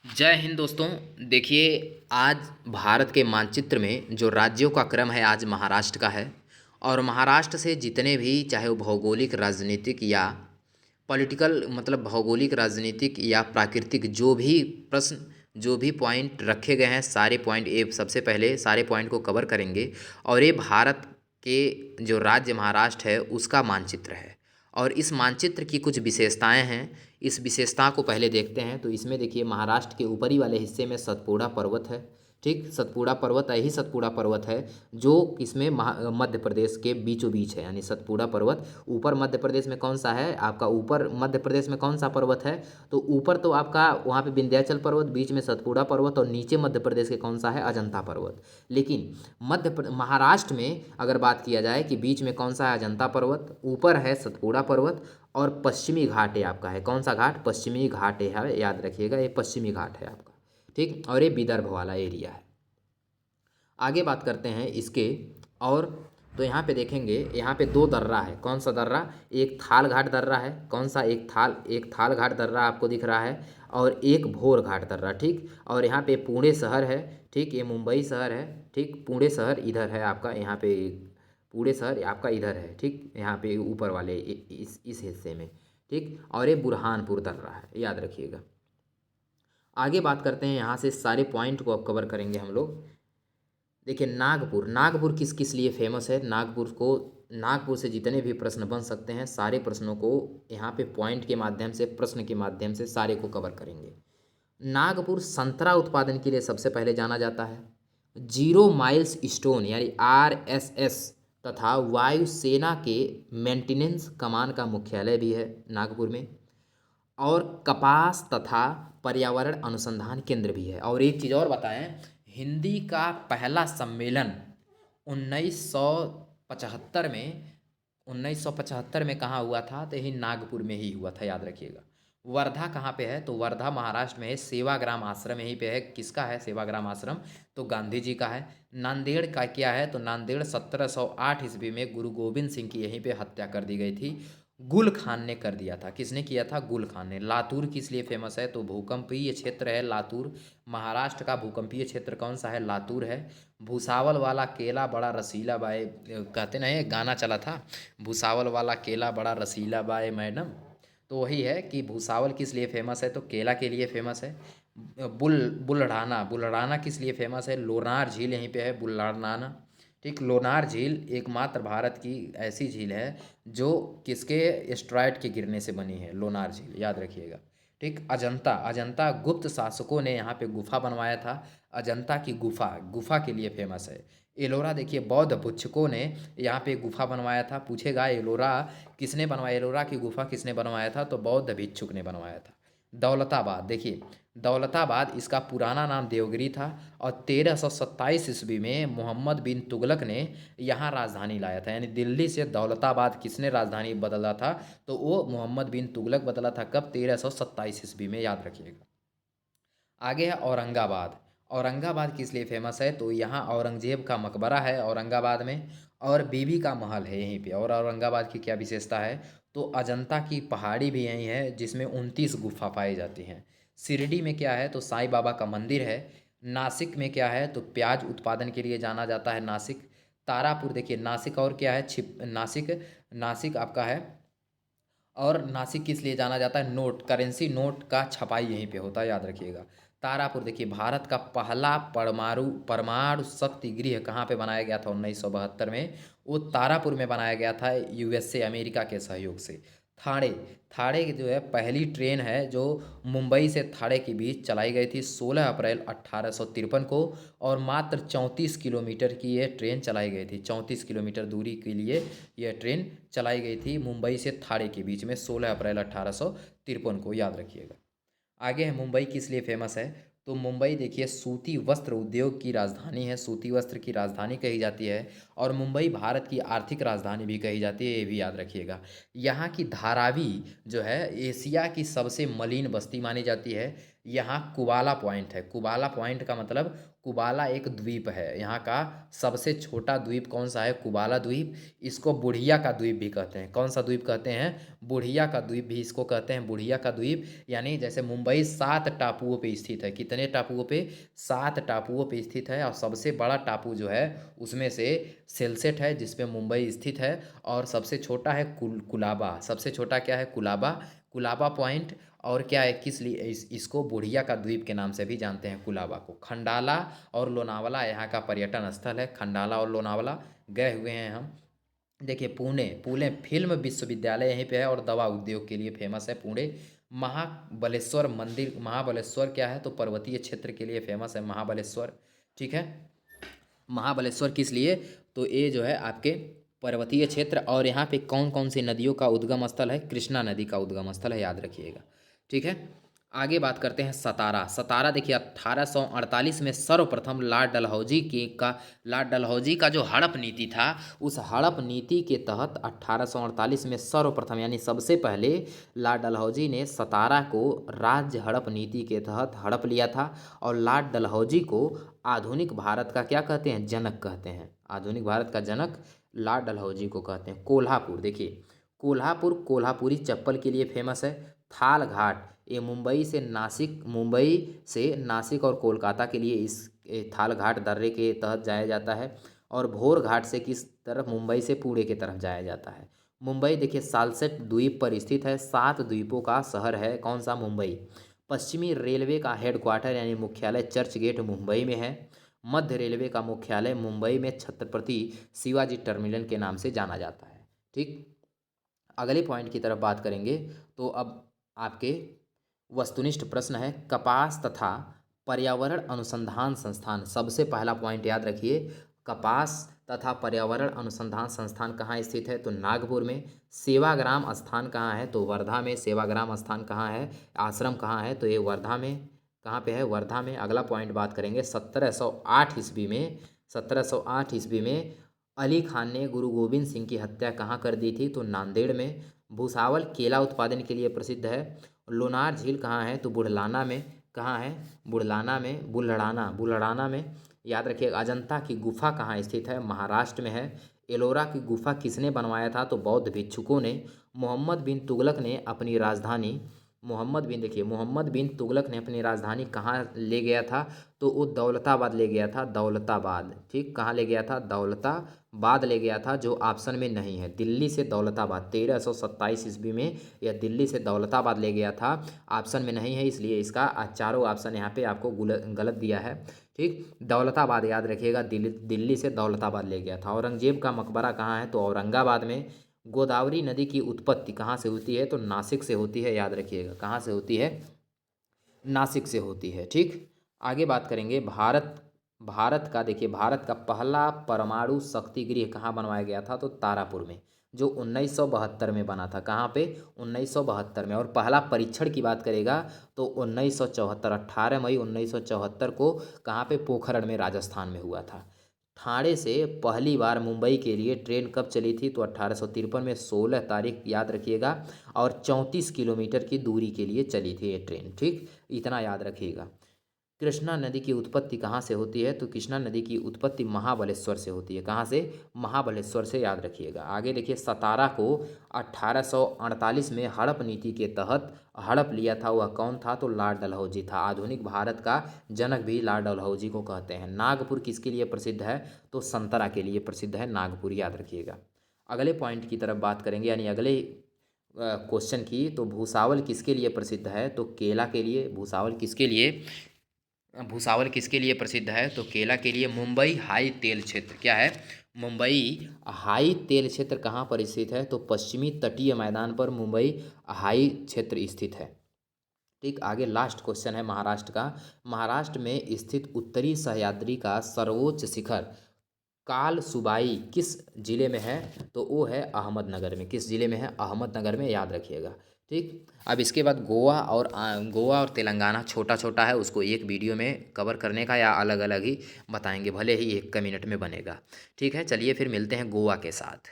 जय हिंद दोस्तों। देखिए, आज भारत के मानचित्र में जो राज्यों का क्रम है आज महाराष्ट्र का है। और महाराष्ट्र से जितने भी चाहे वो भौगोलिक राजनीतिक या पॉलिटिकल मतलब भौगोलिक राजनीतिक या प्राकृतिक जो भी पॉइंट रखे गए हैं सारे पॉइंट ये सबसे पहले सारे पॉइंट को कवर करेंगे। और ये भारत के जो राज्य महाराष्ट्र है उसका मानचित्र है। और इस मानचित्र की कुछ विशेषताएं हैं। इस विशेषता को पहले देखते हैं। तो इसमें देखिए महाराष्ट्र के ऊपरी वाले हिस्से में सतपुड़ा पर्वत है। ठीक, सतपुड़ा पर्वत यही सतपुड़ा पर्वत है जो इसमें मध्य प्रदेश के बीचों बीच है, यानी सतपुड़ा पर्वत ऊपर मध्य प्रदेश में कौन सा है आपका, ऊपर मध्य प्रदेश में कौन सा पर्वत है, तो ऊपर तो आपका वहाँ पे विंध्याचल पर्वत, बीच में सतपुड़ा पर्वत और नीचे मध्य प्रदेश के कौन सा है, अजंता पर्वत। लेकिन महाराष्ट्र में अगर बात किया जाए कि बीच में कौन सा है, अजंता पर्वत, ऊपर है सतपुड़ा पर्वत और पश्चिमी घाट है आपका, है कौन सा घाट, पश्चिमी घाट है, याद रखिएगा ये पश्चिमी घाट है आपका। ठीक, और ये विदर्भ वाला एरिया है। आगे बात करते हैं इसके। और तो यहाँ पे देखेंगे, यहाँ पे दो दर्रा है, कौन सा दर्रा, एक थाल घाट दर्रा है, कौन सा, एक थाल घाट दर्रा आपको दिख रहा है और एक भोर घाट दर्रा। ठीक, और यहाँ पे पुणे शहर है। ठीक, ये मुंबई शहर है। ठीक, पुणे शहर इधर है आपका, यहाँ पे पुणे शहर आपका इधर है। ठीक, यहाँ पे ऊपर वाले इस हिस्से में। ठीक, और ये बुरहानपुर दर्रा है, याद रखिएगा। आगे बात करते हैं, यहाँ से सारे पॉइंट को अब कवर करेंगे हम लोग। देखिए नागपुर, नागपुर किस किस लिए फेमस है, नागपुर से जितने भी प्रश्न बन सकते हैं सारे प्रश्नों को यहाँ पे पॉइंट के माध्यम से, प्रश्न के माध्यम से सारे को कवर करेंगे। नागपुर संतरा उत्पादन के लिए सबसे पहले जाना जाता है। जीरो माइल्स स्टोन यानी RSS तथा वायुसेना के मेंटेनेंस कमान का मुख्यालय भी है नागपुर में। और कपास तथा पर्यावरण अनुसंधान केंद्र भी है। और एक चीज़ और बताएं, हिंदी का पहला सम्मेलन 1975 में 1975 में कहाँ हुआ था, तो यही नागपुर में ही हुआ था, याद रखिएगा। वर्धा कहाँ पे है, तो वर्धा महाराष्ट्र में है, सेवाग्राम आश्रम यहीं पे है। किसका है सेवाग्राम आश्रम, तो गांधी जी का है। नांदेड़ का क्या है, तो नांदेड़ 1708 ईस्वी में गुरु गोविंद सिंह की यहीं पे हत्या कर दी गई थी। गुल खान ने कर दिया था, किसने किया था, गुल खान ने। लातूर किस लिए फेमस है, तो भूकंपीय क्षेत्र है लातूर। महाराष्ट्र का भूकंपीय क्षेत्र कौन सा है, लातूर है। भूसावल वाला केला बड़ा रसीला बाय, कहते ना ये गाना चला था, भूसावल वाला केला बड़ा रसीला बाय मैडम। तो वही है कि भूसावल किस लिए फेमस है, तो केला के लिए फेमस है। बुल्ढाना, बुल्ढाना किस लिए फेमस है, लोनार झील यहीं पे है, बुल्ढाना। ठीक, लोनार झील एकमात्र भारत की ऐसी झील है जो किसके एस्ट्रॉयड के गिरने से बनी है, लोनार झील, याद रखिएगा। ठीक, अजंता, अजंता गुप्त शासकों ने यहाँ पे गुफा बनवाया था। अजंता की गुफा, गुफा के लिए फेमस है। एलोरा देखिए बौद्ध भिक्षुकों ने यहाँ पे गुफा बनवाया था। पूछेगा एलोरा किसने बनवाया, एलोरा की गुफा किसने बनवाया था, तो बौद्ध भिक्षुक ने बनवाया था। दौलताबाद देखिए, दौलताबाद इसका पुराना नाम देवगिरी था। और 1327 ईस्वी में मोहम्मद बिन तुगलक ने यहाँ राजधानी लाया था, यानी दिल्ली से दौलताबाद किसने राजधानी बदला था, तो वो मोहम्मद बिन तुगलक बदला था। कब, 1327 ईस्वी में, याद रखिएगा। आगे है औरंगाबाद। औरंगाबाद किस लिए फेमस है, तो यहाँ औरंगजेब का मकबरा है औरंगाबाद में, और बीबी का महल है यहीं पे। और औरंगाबाद की क्या विशेषता है, तो अजंता की पहाड़ी भी यहीं है जिसमें 29 गुफा पाई जाती हैं। शिरडी में क्या है, तो साईं बाबा का मंदिर है। नासिक में क्या है, तो प्याज उत्पादन के लिए जाना जाता है नासिक। तारापुर देखिए, नासिक और क्या है, छिप नासिक, नासिक आपका है। और नासिक किस लिए जाना जाता है, नोट, करेंसी नोट का छपाई यहीं पे होता है, याद रखिएगा। तारापुर देखिए, भारत का पहला परमाणु परमाणु शक्ति गृह कहाँ पे बनाया गया था 1972 में, वो तारापुर में बनाया गया था, USA अमेरिका के सहयोग से। थाणे, थाणे की जो है पहली ट्रेन है जो मुंबई से थाणे के बीच चलाई गई थी 16 अप्रैल 1853 को। और मात्र 34 किलोमीटर की ये ट्रेन चलाई गई थी, 34 किलोमीटर दूरी के लिए यह ट्रेन चलाई गई थी मुंबई से थाणे के बीच में 16 अप्रैल 1853 को, याद रखिएगा। आगे है मुंबई किस लिए फेमस है, तो मुंबई देखिए सूती वस्त्र उद्योग की राजधानी है, सूती वस्त्र की राजधानी कही जाती है। और मुंबई भारत की आर्थिक राजधानी भी कही जाती है, ये भी याद रखिएगा। यहाँ की धारावी जो है एशिया की सबसे मलिन बस्ती मानी जाती है। यहाँ कुबाला पॉइंट है। कुबाला पॉइंट का मतलब कुबाला एक द्वीप है। यहाँ का सबसे छोटा द्वीप कौन सा है? कुबाला द्वीप। इसको बुढ़िया का द्वीप भी कहते हैं। कौन सा द्वीप कहते हैं? बुढ़िया का द्वीप भी इसको कहते हैं, बुढ़िया का द्वीप। यानी जैसे मुंबई 7 टापुओं पे स्थित है। कितने टापुओं पे? 7 टापुओं पे स्थित है। और सबसे बड़ा टापू जो है उसमें से सेलसेट है, जिसपे मुंबई स्थित है। और सबसे छोटा है कुलाबा। सबसे छोटा क्या है? कुलाबा। कुलाबा पॉइंट। और क्या है, किस लिए इसको बुढ़िया का द्वीप के नाम से भी जानते हैं, कुलाबा को। खंडाला और लोनावला यहाँ का पर्यटन स्थल है। खंडाला और लोनावला गए हुए हैं हम। देखिए पुणे, पुणे फिल्म विश्वविद्यालय यहीं पे है और दवा उद्योग के लिए फेमस है पुणे। महाबलेश्वर मंदिर, महाबलेश्वर क्या है? तो पर्वतीय क्षेत्र के लिए फेमस है महाबलेश्वर। ठीक है। महाबलेश्वर किस लिए? तो ये जो है आपके पर्वतीय क्षेत्र। और यहाँ पे कौन कौन सी नदियों का उद्गम स्थल है? कृष्णा नदी का उद्गम स्थल है, याद रखिएगा। ठीक है। आगे बात करते हैं सतारा। सतारा देखिए 1848 में सर्वप्रथम लॉर्ड डलहौजी का जो हड़प नीति था, उस हड़प नीति के तहत 1848 में सर्वप्रथम यानी सबसे पहले लॉर्ड डलहौजी ने सतारा को राज्य हड़प नीति के तहत हड़प लिया था। और लॉर्ड डलहौजी को आधुनिक भारत का क्या कहते हैं? जनक कहते हैं। आधुनिक भारत का जनक लॉर्ड डलहौजी को कहते हैं। कोल्हापुर देखिए, कोल्हापुर कोल्हापुरी चप्पल के लिए फेमस है। थाल घाट, ये मुंबई से नासिक और कोलकाता के लिए इस थाल घाट दर्रे के तहत जाया जाता है। और भोर घाट से किस तरफ? मुंबई से पुणे की तरफ जाया जाता है। मुंबई देखिए सालसेट द्वीप पर स्थित है। 7 द्वीपों का शहर है। कौन सा? मुंबई। पश्चिमी रेलवे का हेडक्वार्टर यानी मुख्यालय चर्च गेट मुंबई में है। मध्य रेलवे का मुख्यालय मुंबई में छत्रपति शिवाजी टर्मिनल के नाम से जाना जाता है। ठीक। अगले पॉइंट की तरफ बात करेंगे तो अब आपके वस्तुनिष्ठ प्रश्न है, कपास तथा पर्यावरण अनुसंधान संस्थान। सबसे पहला पॉइंट याद रखिए, कपास तथा पर्यावरण अनुसंधान संस्थान कहाँ स्थित है? तो नागपुर में। सेवाग्राम स्थान कहाँ है? तो वर्धा में। सेवाग्राम स्थान कहाँ है? आश्रम कहाँ है? तो ये वर्धा में। कहाँ पे है? वर्धा में। अगला पॉइंट बात करेंगे 1708 ईस्वी में। 1708 ईस्वी में अली खान ने गुरु गोविंद सिंह की हत्या कहाँ कर दी थी? तो नांदेड़ में। भूसावल केला उत्पादन के लिए प्रसिद्ध है। लोनार झील कहाँ है? तो बुढ़लाना में। कहाँ है? बुढ़लाना में। याद रखिए। अजंता की गुफा कहाँ स्थित है? महाराष्ट्र में है। एलोरा की गुफा किसने बनवाया था? तो बौद्ध भिक्षुकों ने। मोहम्मद बिन तुगलक ने अपनी राजधानी कहाँ ले गया था? तो वो दौलताबाद ले गया था। दौलताबाद। ठीक। कहाँ ले गया था? दौलताबाद ले गया था, जो ऑप्शन में नहीं है। दिल्ली से दौलताबाद 1327 ईस्वी में यह दिल्ली से दौलताबाद ले गया था। ऑप्शन में नहीं है, इसलिए इसका चारों ऑप्शन यहाँ पे आपको गलत दिया है। ठीक। दौलताबाद याद रखिएगा, दिल्ली से दौलताबाद ले गया था। औरंगजेब का मकबरा कहाँ है? तो औरंगाबाद में। गोदावरी नदी की उत्पत्ति कहाँ से होती है? तो नासिक से होती है, याद रखिएगा। कहाँ से होती है? नासिक से होती है। ठीक। आगे बात करेंगे भारत। भारत का देखिए, भारत का पहला परमाणु शक्ति गृह कहाँ बनवाया गया था? तो तारापुर में, जो 1972 में बना था। कहाँ पे? 1972 में। और पहला परीक्षण की बात करेगा तो 1974, 18 मई 1974 को कहाँ पे? पोखरण में, राजस्थान में हुआ था। ठाणे से पहली बार मुंबई के लिए ट्रेन कब चली थी? तो 1853 में 16 तारीख, याद रखिएगा। और 34 किलोमीटर की दूरी के लिए चली थी ये ट्रेन। ठीक। इतना याद रखिएगा। कृष्णा नदी की उत्पत्ति कहाँ से होती है? तो कृष्णा नदी की उत्पत्ति महाबलेश्वर से होती है। कहाँ से? महाबलेश्वर से, याद रखिएगा। आगे देखिए, सतारा को 1848 में हड़प नीति के तहत हड़प लिया था, वह कौन था? तो लॉर्ड डलहौजी था। आधुनिक भारत का जनक भी लॉर्ड डलहौजी को कहते हैं। नागपुर किसके लिए प्रसिद्ध है? तो संतरा के लिए प्रसिद्ध है नागपुर, याद रखिएगा। अगले पॉइंट की तरफ बात करेंगे, यानी अगले क्वेश्चन की। तो भूसावल किसके लिए प्रसिद्ध है? तो केला के लिए। भूसावल किसके लिए प्रसिद्ध है? तो केला के लिए। मुंबई हाई तेल क्षेत्र क्या है? मुंबई हाई तेल क्षेत्र कहाँ पर स्थित है? तो पश्चिमी तटीय मैदान पर मुंबई हाई क्षेत्र स्थित है। ठीक। आगे लास्ट क्वेश्चन है महाराष्ट्र का। महाराष्ट्र में स्थित उत्तरी सह्याद्री का सर्वोच्च शिखर काल सुबाई किस जिले में है? तो वो है अहमदनगर में। किस जिले में है? अहमदनगर में, याद रखिएगा। ठीक। अब इसके बाद गोवा और तेलंगाना छोटा छोटा है, उसको एक वीडियो में कवर करने का या अलग अलग ही बताएंगे, भले ही 1 मिनट में बनेगा। ठीक है, चलिए फिर मिलते हैं गोवा के साथ।